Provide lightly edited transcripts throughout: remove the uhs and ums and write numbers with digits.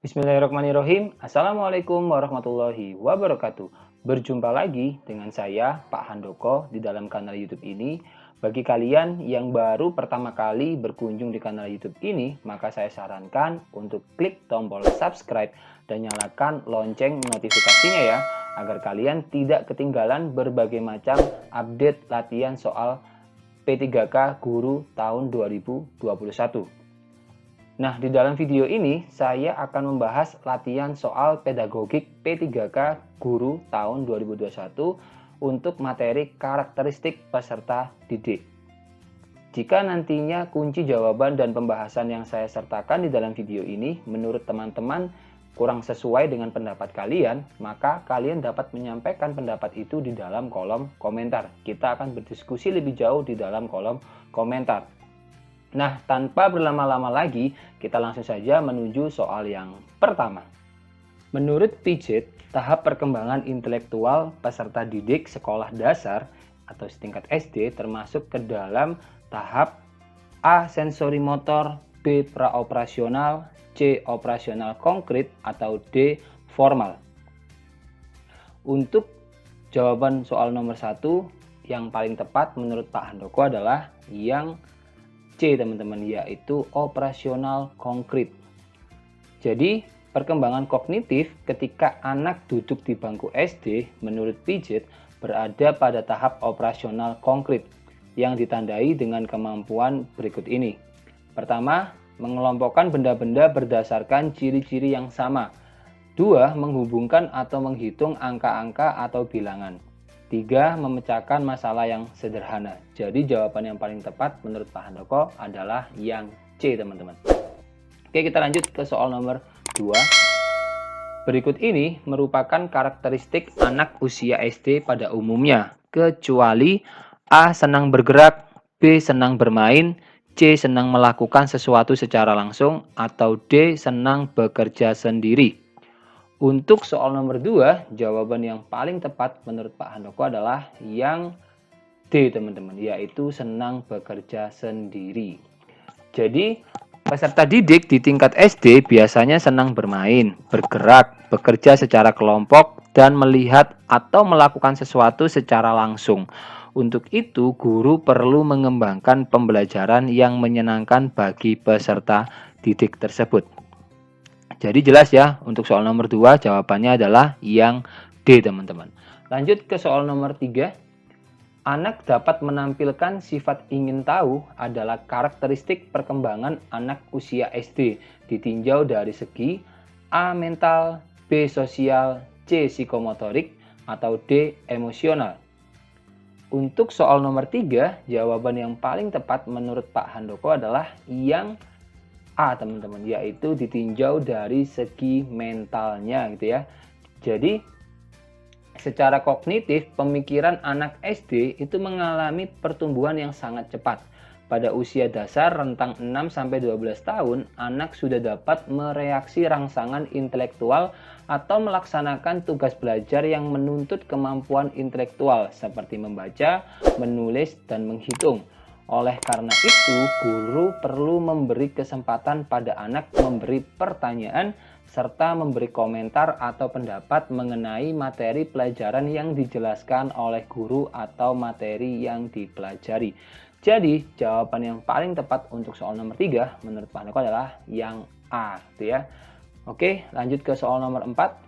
Bismillahirrahmanirrahim. Assalamualaikum warahmatullahi wabarakatuh. Berjumpa lagi dengan saya, Pak Handoko, di dalam kanal YouTube ini. Bagi kalian yang baru pertama kali berkunjung di kanal YouTube ini, maka saya sarankan untuk klik tombol subscribe dan nyalakan lonceng notifikasinya ya, agar kalian tidak ketinggalan berbagai macam update latihan soal P3K Guru tahun 2021. Nah, di dalam video ini saya akan membahas latihan soal pedagogik P3K Guru tahun 2021 untuk materi karakteristik peserta didik. Jika nantinya kunci jawaban dan pembahasan yang saya sertakan di dalam video ini menurut teman-teman kurang sesuai dengan pendapat kalian, maka kalian dapat menyampaikan pendapat itu di dalam kolom komentar. Kita akan berdiskusi lebih jauh di dalam kolom komentar. Nah, tanpa berlama-lama lagi, kita langsung saja menuju soal yang pertama. Menurut Piaget, tahap perkembangan intelektual peserta didik sekolah dasar atau setingkat SD termasuk ke dalam tahap A. Sensori motor, B. Praoperasional, C. Operasional konkret, atau D. Formal. Untuk jawaban soal nomor 1, yang paling tepat menurut Pak Handoko adalah yang C, teman-teman, yaitu operasional konkret. Jadi, perkembangan kognitif ketika anak duduk di bangku SD menurut Piaget berada pada tahap operasional konkret yang ditandai dengan kemampuan berikut ini. Pertama, mengelompokkan benda-benda berdasarkan ciri-ciri yang sama. 2. Menghubungkan atau menghitung angka-angka atau bilangan. 3. Memecahkan masalah yang sederhana. Jadi jawaban yang paling tepat menurut Pak Handoko adalah yang C, teman-teman. Oke, kita lanjut ke soal nomor 2. Berikut ini merupakan karakteristik anak usia SD pada umumnya, kecuali A. Senang bergerak, B. Senang bermain, C. Senang melakukan sesuatu secara langsung, atau D. Senang bekerja sendiri. Untuk soal nomor 2, jawaban yang paling tepat menurut Pak Handoko adalah yang D, teman-teman, yaitu senang bekerja sendiri. Jadi, peserta didik di tingkat SD biasanya senang bermain, bergerak, bekerja secara kelompok, dan melihat atau melakukan sesuatu secara langsung. Untuk itu, guru perlu mengembangkan pembelajaran yang menyenangkan bagi peserta didik tersebut. Jadi jelas ya, untuk soal nomor 2 jawabannya adalah yang D, teman-teman. Lanjut ke soal nomor 3. Anak dapat menampilkan sifat ingin tahu adalah karakteristik perkembangan anak usia SD, ditinjau dari segi A. Mental, B. Sosial, C. Psikomotorik, atau D. Emosional. Untuk soal nomor 3, jawaban yang paling tepat menurut Pak Handoko adalah yang A, teman-teman, yaitu ditinjau dari segi mentalnya gitu ya. Jadi secara kognitif pemikiran anak SD itu mengalami pertumbuhan yang sangat cepat. Pada usia dasar rentang 6-12 tahun, anak sudah dapat mereaksi rangsangan intelektual atau melaksanakan tugas belajar yang menuntut kemampuan intelektual seperti membaca, menulis, dan menghitung. Oleh karena itu, guru perlu memberi kesempatan pada anak memberi pertanyaan serta memberi komentar atau pendapat mengenai materi pelajaran yang dijelaskan oleh guru atau materi yang dipelajari. Jadi, jawaban yang paling tepat untuk soal nomor 3 menurut Pak Handoko adalah yang A, gitu ya. Oke, lanjut ke soal nomor 4.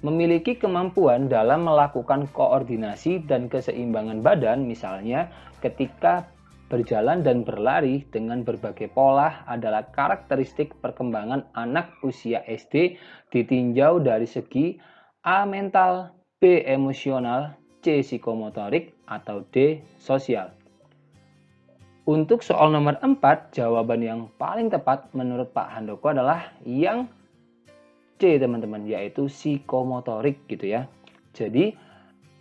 Memiliki kemampuan dalam melakukan koordinasi dan keseimbangan badan, misalnya ketika berjalan dan berlari dengan berbagai pola adalah karakteristik perkembangan anak usia SD ditinjau dari segi A. Mental, B. Emosional, C. Psikomotorik, atau D. Sosial. Untuk soal nomor 4, jawaban yang paling tepat menurut Pak Handoko adalah yang C, teman-teman, yaitu psikomotorik gitu ya. Jadi,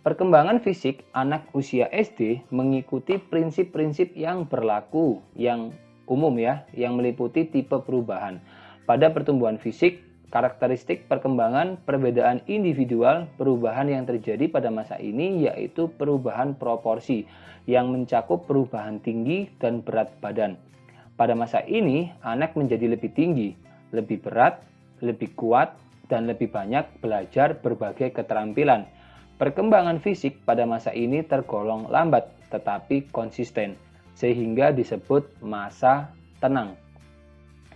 perkembangan fisik anak usia SD mengikuti prinsip-prinsip yang berlaku, yang umum ya, yang meliputi tipe perubahan. Pada pertumbuhan fisik, karakteristik perkembangan perbedaan individual, perubahan yang terjadi pada masa ini yaitu perubahan proporsi yang mencakup perubahan tinggi dan berat badan. Pada masa ini, anak menjadi lebih tinggi, lebih berat, lebih kuat, dan lebih banyak belajar berbagai keterampilan. Perkembangan fisik pada masa ini tergolong lambat tetapi konsisten, sehingga disebut masa tenang.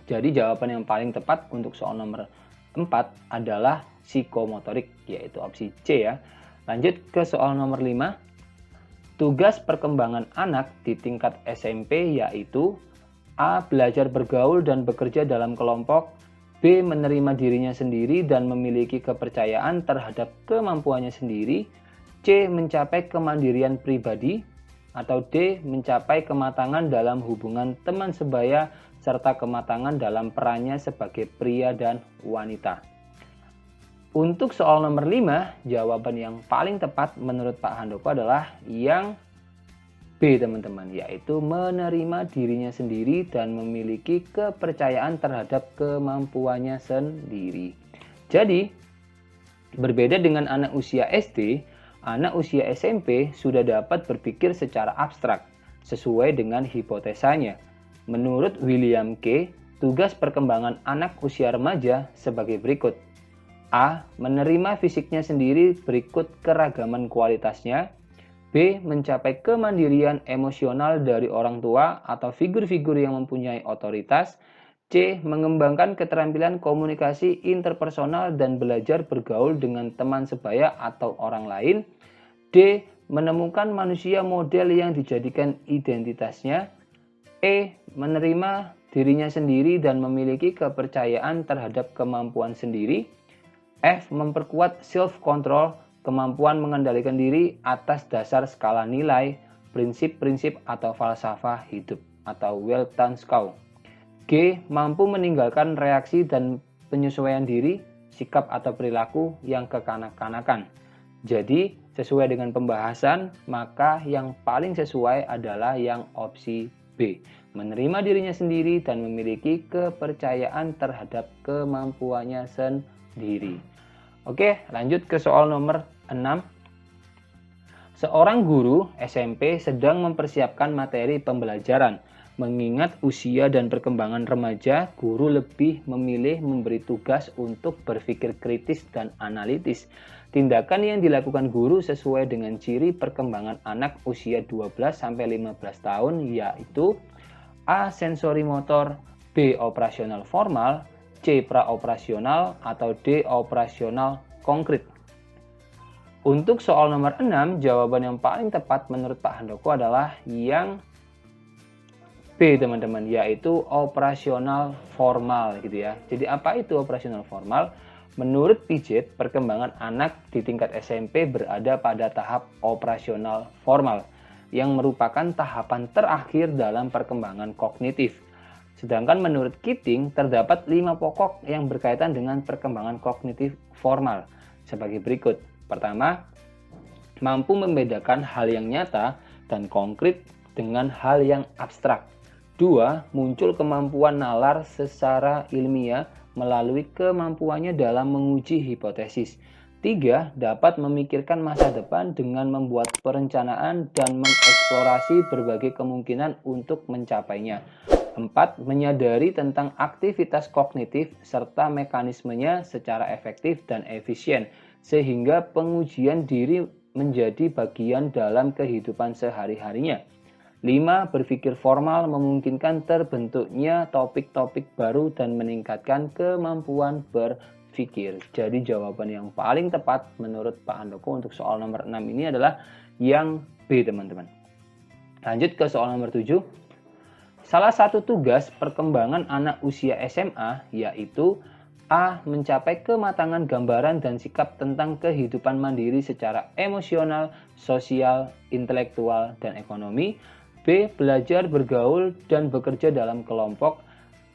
Jadi jawaban yang paling tepat untuk soal nomor 4 adalah psikomotorik, yaitu opsi C ya. Lanjut ke soal nomor 5. Tugas perkembangan anak di tingkat SMP yaitu A. Belajar bergaul dan bekerja dalam kelompok, B. Menerima dirinya sendiri dan memiliki kepercayaan terhadap kemampuannya sendiri, C. Mencapai kemandirian pribadi, atau D. Mencapai kematangan dalam hubungan teman sebaya serta kematangan dalam perannya sebagai pria dan wanita. Untuk soal nomor 5, jawaban yang paling tepat menurut Pak Handoko adalah yang B teman-teman, yaitu menerima dirinya sendiri dan memiliki kepercayaan terhadap kemampuannya sendiri. Jadi, berbeda dengan anak usia SD, anak usia SMP sudah dapat berpikir secara abstrak, sesuai dengan hipotesanya. Menurut William K., tugas perkembangan anak usia remaja sebagai berikut. A. Menerima fisiknya sendiri berikut keragaman kualitasnya. B. Mencapai kemandirian emosional dari orang tua atau figur-figur yang mempunyai otoritas. C. Mengembangkan keterampilan komunikasi interpersonal dan belajar bergaul dengan teman sebaya atau orang lain. D. Menemukan manusia model yang dijadikan identitasnya. E. Menerima dirinya sendiri dan memiliki kepercayaan terhadap kemampuan sendiri. F. Memperkuat self-control, kemampuan mengendalikan diri atas dasar skala nilai, prinsip-prinsip atau falsafah hidup atau Weltanschauung. G. Mampu meninggalkan reaksi dan penyesuaian diri, sikap atau perilaku yang kekanak-kanakan. Jadi, sesuai dengan pembahasan, maka yang paling sesuai adalah yang opsi B. Menerima dirinya sendiri dan memiliki kepercayaan terhadap kemampuannya sendiri. Oke, lanjut ke soal nomor 6. Seorang guru SMP sedang mempersiapkan materi pembelajaran. Mengingat usia dan perkembangan remaja, guru lebih memilih memberi tugas untuk berpikir kritis dan analitis. Tindakan yang dilakukan guru sesuai dengan ciri perkembangan anak usia 12-15 tahun yaitu A. Sensori motor, B. Operasional formal, C. Praoperasional, atau D. Operasional konkret. Untuk soal nomor 6, jawaban yang paling tepat menurut Pak Handoko adalah yang B teman-teman, yaitu operasional formal gitu ya. Jadi apa itu operasional formal? Menurut Piaget, perkembangan anak di tingkat SMP berada pada tahap operasional formal yang merupakan tahapan terakhir dalam perkembangan kognitif. Sedangkan menurut Keating, terdapat 5 pokok yang berkaitan dengan perkembangan kognitif formal sebagai berikut. Pertama, mampu membedakan hal yang nyata dan konkret dengan hal yang abstrak. 2. Muncul kemampuan nalar secara ilmiah melalui kemampuannya dalam menguji hipotesis. 3. Dapat memikirkan masa depan dengan membuat perencanaan dan mengeksplorasi berbagai kemungkinan untuk mencapainya. 4. Menyadari tentang aktivitas kognitif serta mekanismenya secara efektif dan efisien, sehingga pengujian diri menjadi bagian dalam kehidupan sehari-harinya. 5. Berpikir formal memungkinkan terbentuknya topik-topik baru dan meningkatkan kemampuan berpikir. Jadi jawaban yang paling tepat menurut Pak Handoko untuk soal nomor 6 ini adalah yang B teman-teman. Lanjut ke soal nomor 7. Salah satu tugas perkembangan anak usia SMA yaitu A. Mencapai kematangan gambaran dan sikap tentang kehidupan mandiri secara emosional, sosial, intelektual, dan ekonomi. B. Belajar bergaul dan bekerja dalam kelompok.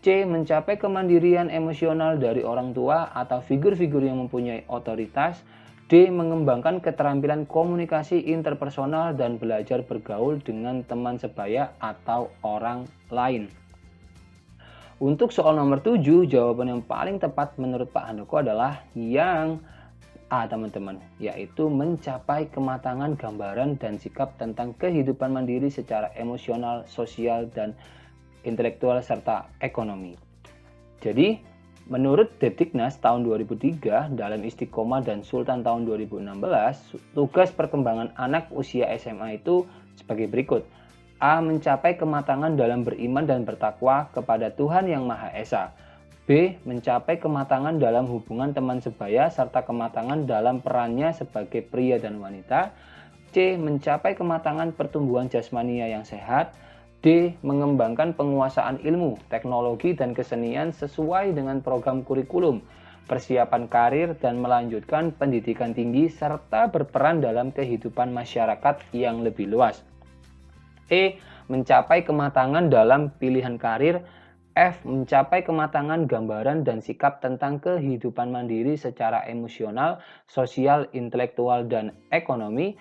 C. Mencapai kemandirian emosional dari orang tua atau figur-figur yang mempunyai otoritas. D. Mengembangkan keterampilan komunikasi interpersonal dan belajar bergaul dengan teman sebaya atau orang lain. Untuk soal nomor 7, jawaban yang paling tepat menurut Pak Handoko adalah yang A teman-teman, yaitu mencapai kematangan gambaran dan sikap tentang kehidupan mandiri secara emosional, sosial, dan intelektual serta ekonomi. Jadi Menurut Depdiknas tahun 2003 dalam Istiqomah dan Sultan tahun 2016, tugas perkembangan anak usia SMA itu sebagai berikut. A. Mencapai kematangan dalam beriman dan bertakwa kepada Tuhan Yang Maha Esa. B. Mencapai kematangan dalam hubungan teman sebaya serta kematangan dalam perannya sebagai pria dan wanita. C. Mencapai kematangan pertumbuhan jasmania yang sehat. D. Mengembangkan penguasaan ilmu, teknologi, dan kesenian sesuai dengan program kurikulum, persiapan karir, dan melanjutkan pendidikan tinggi serta berperan dalam kehidupan masyarakat yang lebih luas. E. Mencapai kematangan dalam pilihan karir. F. Mencapai kematangan gambaran dan sikap tentang kehidupan mandiri secara emosional, sosial, intelektual, dan ekonomi.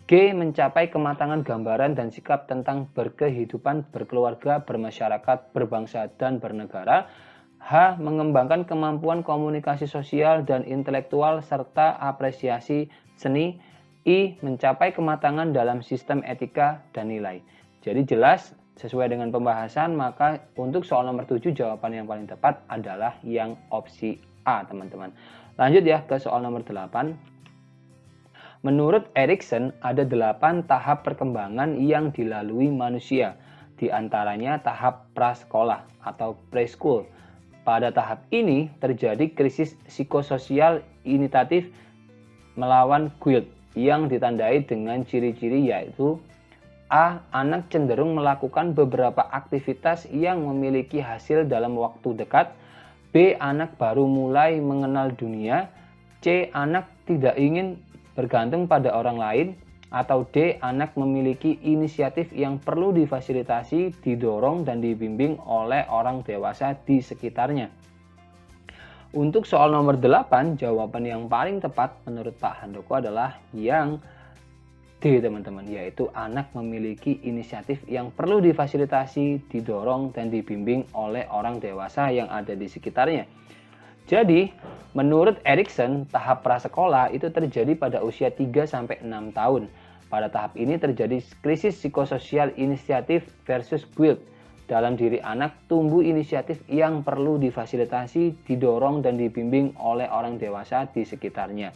G. Mencapai kematangan gambaran dan sikap tentang berkehidupan, berkeluarga, bermasyarakat, berbangsa, dan bernegara. H. Mengembangkan kemampuan komunikasi sosial dan intelektual serta apresiasi seni. I. Mencapai kematangan dalam sistem etika dan nilai. Jadi jelas sesuai dengan pembahasan, maka untuk soal nomor 7 jawaban yang paling tepat adalah yang opsi A, teman-teman. Lanjut ya ke soal nomor 8. Menurut Erikson, ada 8 tahap perkembangan yang dilalui manusia. Di antaranya tahap prasekolah atau preschool. Pada tahap ini terjadi krisis psikososial initiatif melawan guilt yang ditandai dengan ciri-ciri yaitu A. Anak cenderung melakukan beberapa aktivitas yang memiliki hasil dalam waktu dekat. B. Anak baru mulai mengenal dunia. C. Anak tidak ingin bergantung pada orang lain. Atau D. Anak memiliki inisiatif yang perlu difasilitasi, didorong, dan dibimbing oleh orang dewasa di sekitarnya. Untuk soal nomor 8, jawaban yang paling tepat menurut Pak Handoko adalah yang D, teman-teman, yaitu anak memiliki inisiatif yang perlu difasilitasi, didorong, dan dibimbing oleh orang dewasa yang ada di sekitarnya. Jadi, menurut Erikson, tahap prasekolah itu terjadi pada usia 3-6 tahun. Pada tahap ini terjadi krisis psikososial inisiatif versus guilt. Dalam diri anak tumbuh inisiatif yang perlu difasilitasi, didorong, dan dibimbing oleh orang dewasa di sekitarnya.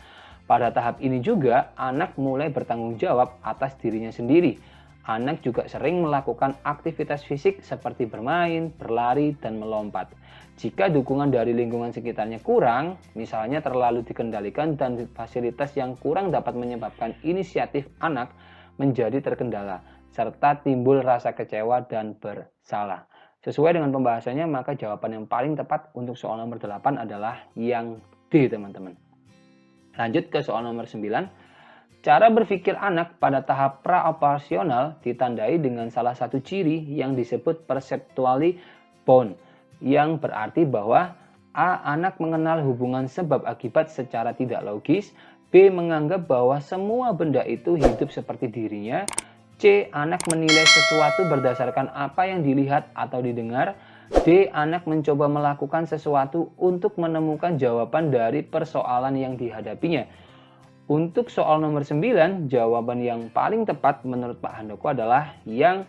Pada tahap ini juga, anak mulai bertanggung jawab atas dirinya sendiri. Anak juga sering melakukan aktivitas fisik seperti bermain, berlari, dan melompat. Jika dukungan dari lingkungan sekitarnya kurang, misalnya terlalu dikendalikan dan fasilitas yang kurang dapat menyebabkan inisiatif anak menjadi terkendala, serta timbul rasa kecewa dan bersalah. Sesuai dengan pembahasannya, maka jawaban yang paling tepat untuk soal nomor 8 adalah yang D, teman-teman. Lanjut ke soal nomor 9. Cara berpikir anak pada tahap praoperasional ditandai dengan salah satu ciri yang disebut perceptually bound, yang berarti bahwa A. Anak mengenal hubungan sebab akibat secara tidak logis. B. Menganggap bahwa semua benda itu hidup seperti dirinya. C. Anak menilai sesuatu berdasarkan apa yang dilihat atau didengar. D. Anak mencoba melakukan sesuatu untuk menemukan jawaban dari persoalan yang dihadapinya. Untuk soal nomor 9, jawaban yang paling tepat menurut Pak Handoko adalah yang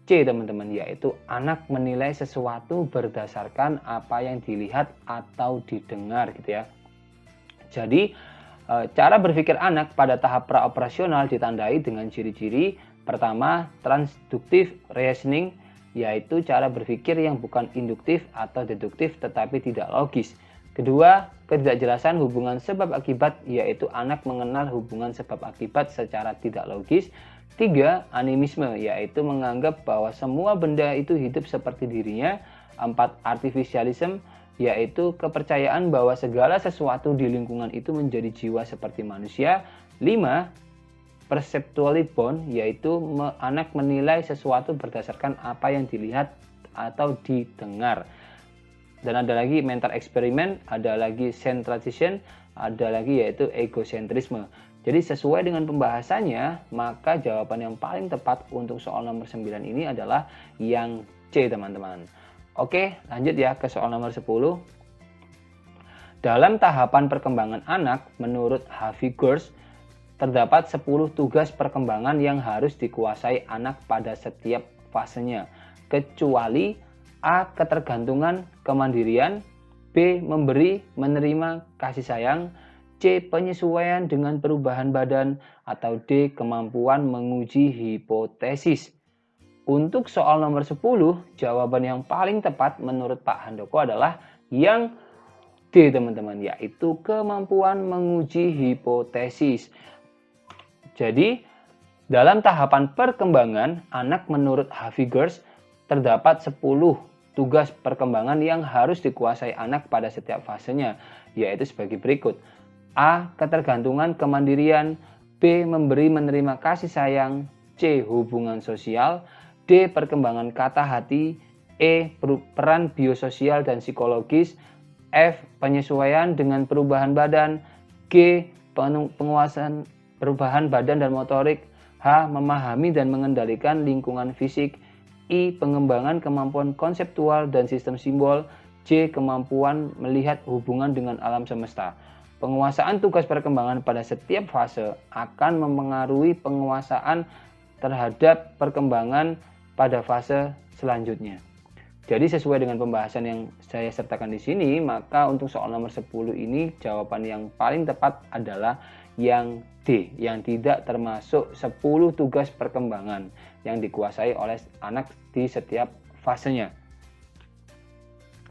C, teman-teman, yaitu anak menilai sesuatu berdasarkan apa yang dilihat atau didengar gitu ya. Jadi, cara berpikir anak pada tahap praoperasional ditandai dengan ciri-ciri. Pertama, transductive reasoning, yaitu cara berpikir yang bukan induktif atau deduktif tetapi tidak logis. Kedua, ketidakjelasan hubungan sebab akibat, yaitu anak mengenal hubungan sebab akibat secara tidak logis. 3. Animisme, yaitu menganggap bahwa semua benda itu hidup seperti dirinya. 4. Artificialism, yaitu kepercayaan bahwa segala sesuatu di lingkungan itu menjadi jiwa seperti manusia. 5. Perceptually bound, yaitu anak menilai sesuatu berdasarkan apa yang dilihat atau didengar. Dan ada lagi mental eksperimen, ada lagi centration, ada lagi yaitu egosentrisme. Jadi sesuai dengan pembahasannya, maka jawaban yang paling tepat untuk soal nomor 9 ini adalah yang C, teman-teman. Oke, lanjut ya ke soal nomor 10. Dalam tahapan perkembangan anak, menurut Harvey Girls, terdapat 10 tugas perkembangan yang harus dikuasai anak pada setiap fasenya, kecuali A. Ketergantungan, kemandirian, B. Memberi, menerima kasih sayang, C. Penyesuaian dengan perubahan badan, atau D. Kemampuan menguji hipotesis. Untuk soal nomor 10, jawaban yang paling tepat menurut Pak Handoko adalah yang D, teman-teman, yaitu kemampuan menguji hipotesis. Jadi, dalam tahapan perkembangan, anak menurut Havigers terdapat 10 tugas perkembangan yang harus dikuasai anak pada setiap fasenya, yaitu sebagai berikut. A. Ketergantungan kemandirian, B. Memberi menerima kasih sayang, C. Hubungan sosial, D. Perkembangan kata hati, E. Peran biososial dan psikologis, F. Penyesuaian dengan perubahan badan, G. Penguasaan perubahan badan dan motorik, H. Memahami dan mengendalikan lingkungan fisik, I. Pengembangan kemampuan konseptual dan sistem simbol, J. Kemampuan melihat hubungan dengan alam semesta. Penguasaan tugas perkembangan pada setiap fase akan mempengaruhi penguasaan terhadap perkembangan pada fase selanjutnya. Jadi sesuai dengan pembahasan yang saya sertakan di sini, maka untuk soal nomor 10 ini jawaban yang paling tepat adalah yang D, yang tidak termasuk 10 tugas perkembangan yang dikuasai oleh anak di setiap fasenya.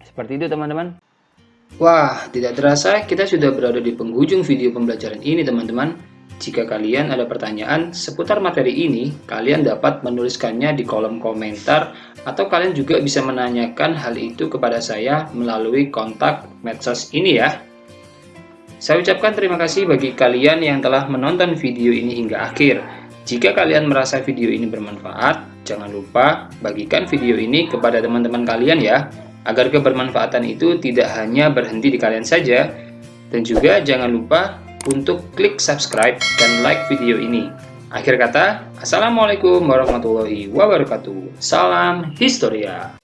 Seperti itu, teman-teman. Wah, tidak terasa kita sudah berada di penghujung video pembelajaran ini, teman-teman. Jika kalian ada pertanyaan seputar materi ini, kalian dapat menuliskannya di kolom komentar, atau kalian juga bisa menanyakan hal itu kepada saya melalui kontak medsos ini ya. Saya ucapkan terima kasih bagi kalian yang telah menonton video ini hingga akhir. Jika kalian merasa video ini bermanfaat, jangan lupa bagikan video ini kepada teman-teman kalian ya, agar kebermanfaatan itu tidak hanya berhenti di kalian saja. Dan juga jangan lupa untuk klik subscribe dan like video ini. Akhir kata, Assalamualaikum warahmatullahi wabarakatuh. Salam Historia.